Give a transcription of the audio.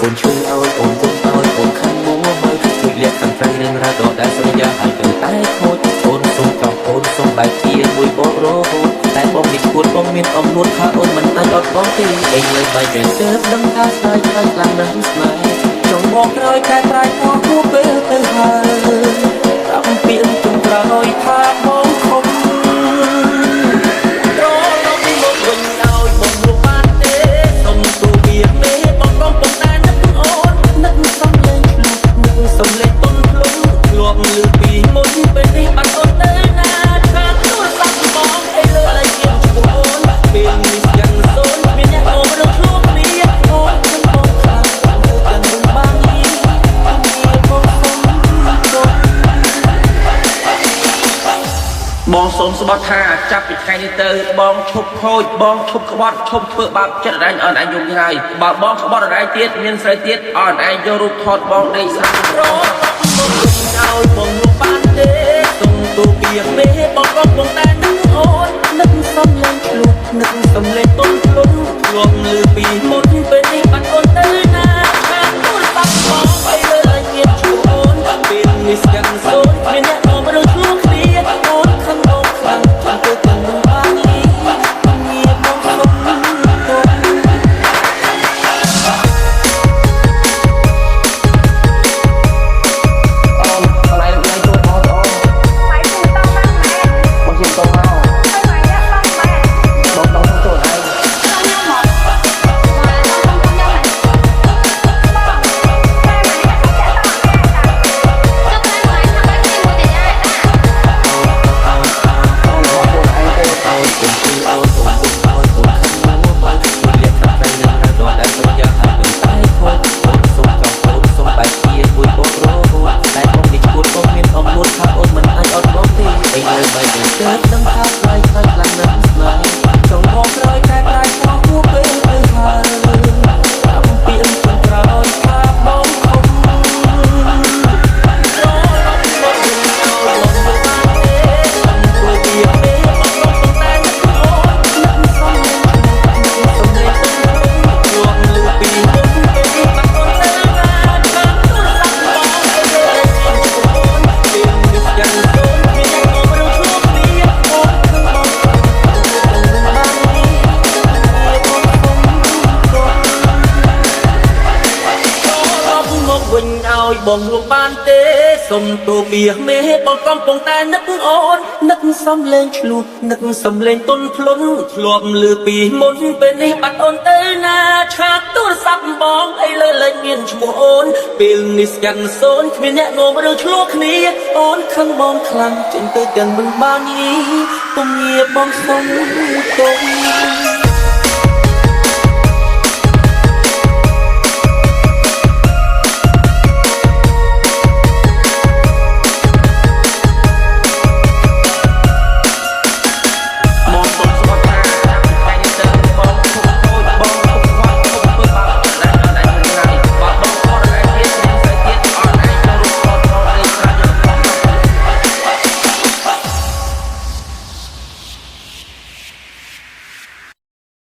អូនជួយឲ្យអូនពុំឲ្យអូនខាងមួមកជួយលាក់ខាងក្រៅនឹងរ៉ាដដែលសន្យាឲ្យទៅតែខូចអូនសុំចង់អូនសុំបែកជាមួយបងរហូតតែបងនេះឈួតបងមានអំនួតថាអូនមិនអាចអត់បងទេអេងលើបែកតែទើបដឹងថាស្ដាយខ្លាំងណាស់ស្នេហ៍ចង់បងក្រោយតែប្រែខុសគួរពេលទៅហើយតាមពីអឹងជុំក្រោយថាបងខំបងសូមស្បត់ថាចាប់ពីថ្ងៃនេះទៅបងឈប់ខូចបងឈប់ក្បត់ឈប់ធ្វើបាបចិត្តអនឯងយំហើយបើបងក្បត់អនឯងទៀតមានស្រីទៀតអនឯងយករូបថតបងដេកស្រាប់រត់ឲ្យបងលុបបានទេទុំទូពីមេបងកំពុងតែនឹកអូននឹកសំឡេងឆ្លុះនឹកសំឡេងទុំឆ្លុះលួងលឺពីមុនពេលនេះបាត់អូនទៅណាខាងអូនបាត់បងទៅលើជាជួអូនពេលនេះស្គាំងសូនមានអ្នកមករើឆ្លងគ្នាអូនខំបងខ្លាំងចាំទៅកាន់នឹងបាននេះងារបងសុំទៅបងលួងបានទេសុំទូបៀមេបងកំពុងតែនឹកអូននឹកសំឡេងឆ្លុះនឹកសំឡេងទុនធ្លុនធ្លាប់លឺពីមុនពេលនេះបាត់អូនទៅណាឆាតទូរស័ព្ទបងអីលើលេខមានឈ្មោះអូនពេលនេះស្គាំងសូនគ្មានអ្នកនាំរើឆ្លោះគ្នាអូនខឹងបងខ្លាំងចេញទៅទាំងមិនបាននេះពុំងារបងសុំទុំ